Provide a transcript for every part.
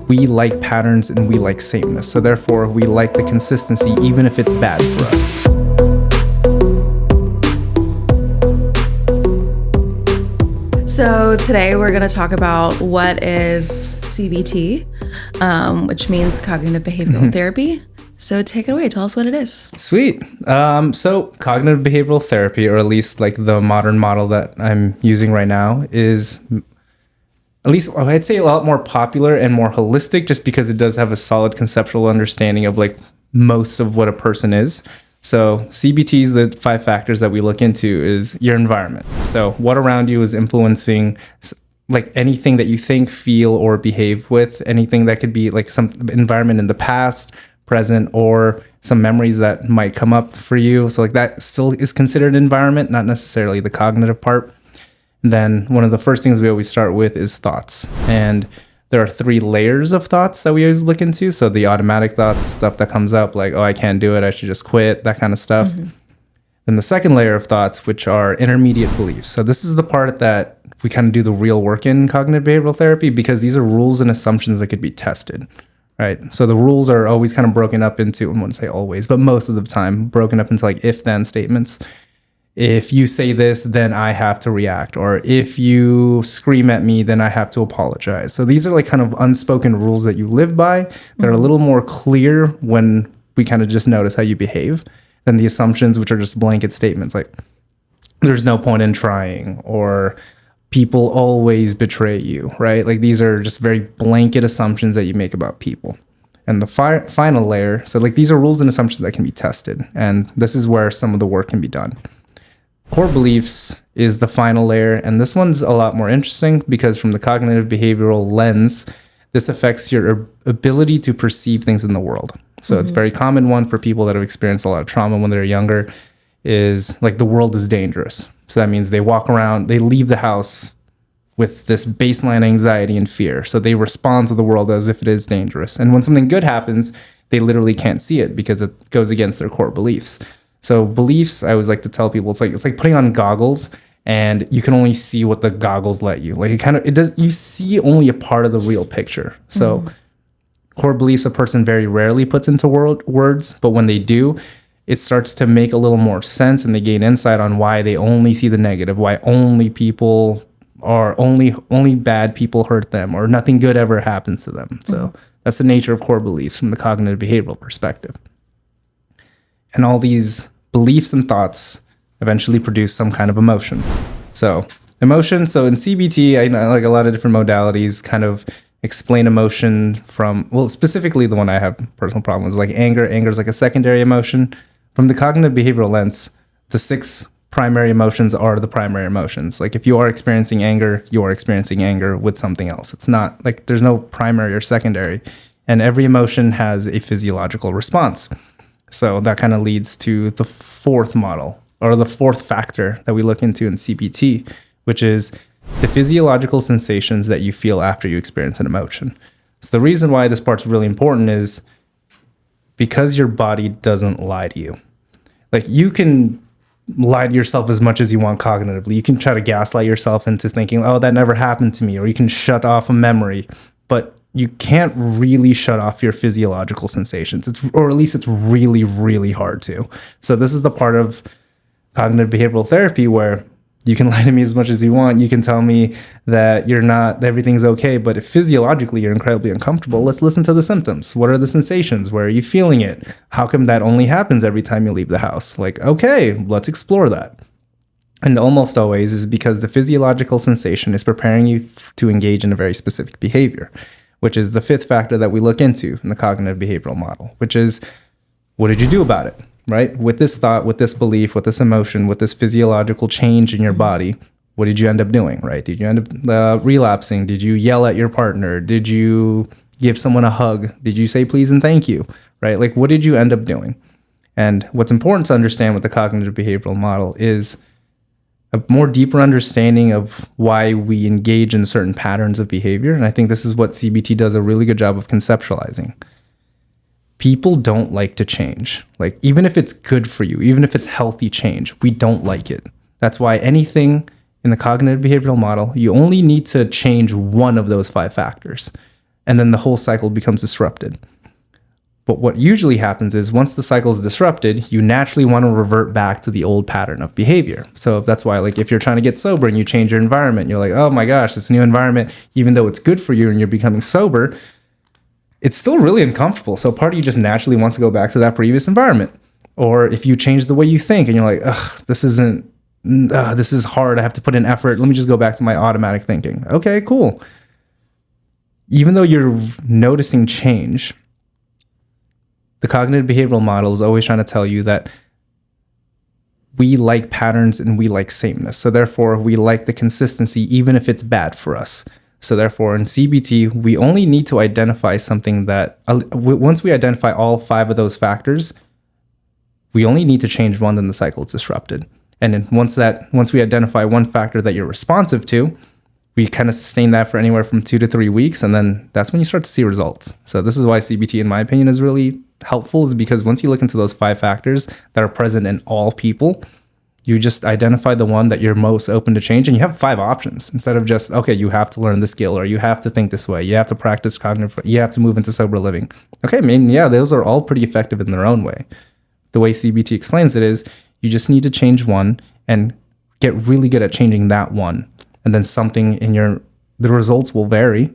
we like patterns and we like sameness. So therefore, we like the consistency even if it's bad for us. So today we're going to talk about what is CBT, which means cognitive behavioral therapy. So take it away. Tell us what it is. Sweet. So cognitive behavioral therapy, or at least like the modern model that I'm using right now, is at least I'd say a lot more popular and more holistic, just because it does have a solid conceptual understanding of like most of what a person is. So CBT's, the 5 factors that we look into is your environment. So what around you is influencing like anything that you think, feel, or behave with, anything that could be like some environment in the past, present, or some memories that might come up for you. So like that still is considered environment, not necessarily the cognitive part. Then one of the first things we always start with is thoughts. And there are 3 layers of thoughts that we always look into. So the automatic thoughts, stuff that comes up like, oh, I can't do it, I should just quit, that kind of stuff. Mm-hmm. Then the second layer of thoughts, which are intermediate beliefs. So this is the part that we kind of do the real work in cognitive behavioral therapy, because these are rules and assumptions that could be tested, right? So the rules are always kind of broken up into, I wouldn't say always, but most of the time broken up into like if-then statements. If you say this, then I have to react. Or if you scream at me, then I have to apologize. So these are like kind of unspoken rules that you live by that are a little more clear when we kind of just notice how you behave than the assumptions, which are just blanket statements like there's no point in trying, or people always betray you, right? Like these are just very blanket assumptions that you make about people. And the final layer, so like these are rules and assumptions that can be tested. And this is where some of the work can be done. Core beliefs is the final layer, and this one's a lot more interesting because from the cognitive behavioral lens, this affects your ability to perceive things in the world. So It's a very common one for people that have experienced a lot of trauma when they're younger, is like the world is dangerous. So that means they walk around, they leave the house with this baseline anxiety and fear. So they respond to the world as if it is dangerous. And when something good happens, they literally can't see it because it goes against their core beliefs. So beliefs, I always like to tell people, it's like putting on goggles and you can only see what the goggles let you. Like you see only a part of the real picture. So core beliefs a person very rarely puts into words, but when they do, it starts to make a little more sense and they gain insight on why they only see the negative, why only bad people hurt them or nothing good ever happens to them. So that's the nature of core beliefs from the cognitive behavioral perspective. And all these beliefs and thoughts eventually produce some kind of emotion. So emotion, so in CBT, I know like a lot of different modalities kind of explain emotion from, well, specifically the one I have personal problems like anger. Anger is like a secondary emotion. From the cognitive behavioral lens, the 6 primary emotions are the primary emotions. Like if you are experiencing anger, you are experiencing anger with something else. It's not like there's no primary or secondary. And every emotion has a physiological response. So that kind of leads to the 4th model, or the 4th factor that we look into in CBT, which is the physiological sensations that you feel after you experience an emotion. So the reason why this part's really important is because your body doesn't lie to you. Like you can lie to yourself as much as you want cognitively. You can try to gaslight yourself into thinking, oh, that never happened to me, or you can shut off a memory, but you can't really shut off your physiological sensations. Or at least it's really, really hard to. So this is the part of cognitive behavioral therapy where you can lie to me as much as you want. You can tell me that everything's okay, but if physiologically you're incredibly uncomfortable, let's listen to the symptoms. What are the sensations? Where are you feeling it? How come that only happens every time you leave the house? Like, okay, let's explore that. And almost always is because the physiological sensation is preparing you to engage in a very specific behavior, which is the 5th factor that we look into in the cognitive behavioral model, which is, what did you do about it, right? With this thought, with this belief, with this emotion, with this physiological change in your body, what did you end up doing, right? Did you end up relapsing? Did you yell at your partner? Did you give someone a hug? Did you say please and thank you, right? Like, what did you end up doing? And what's important to understand with the cognitive behavioral model is a more deeper understanding of why we engage in certain patterns of behavior. And I think this is what CBT does a really good job of conceptualizing. People don't like to change. Like, even if it's good for you, even if it's healthy change, we don't like it. That's why anything in the cognitive behavioral model, you only need to change one of those 5 factors. and then the whole cycle becomes disrupted. But what usually happens is once the cycle is disrupted, you naturally want to revert back to the old pattern of behavior. So that's why, like, if you're trying to get sober and you change your environment, you're like, oh my gosh, this new environment, even though it's good for you and you're becoming sober, it's still really uncomfortable. So part of you just naturally wants to go back to that previous environment. Or if you change the way you think and you're like, ugh, this is hard. I have to put in effort. Let me just go back to my automatic thinking. Okay, cool. Even though you're noticing change, the cognitive behavioral model is always trying to tell you that we like patterns and we like sameness. So therefore, we like the consistency, even if it's bad for us. So therefore, in CBT, we only need to identify something that, once we identify all 5 of those factors, we only need to change one, then the cycle is disrupted. And then once we identify one factor that you're responsive to, we kind of sustain that for anywhere from 2 to 3 weeks. And then that's when you start to see results. So this is why CBT, in my opinion, is really helpful, is because once you look into those 5 factors that are present in all people, you just identify the one that you're most open to change, and you have 5 options instead of just, okay, you have to learn this skill, or you have to think this way, you have to practice cognitive, you have to move into sober living. Okay, I mean, yeah, those are all pretty effective in their own way. The way CBT explains it is you just need to change one and get really good at changing that one. And then something the results will vary,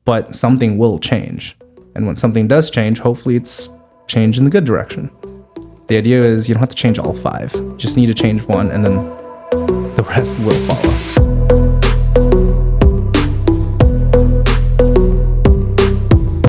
but something will change. And when something does change, hopefully it's change in the good direction. The idea is you don't have to change all 5. You just need to change one, and then the rest will follow.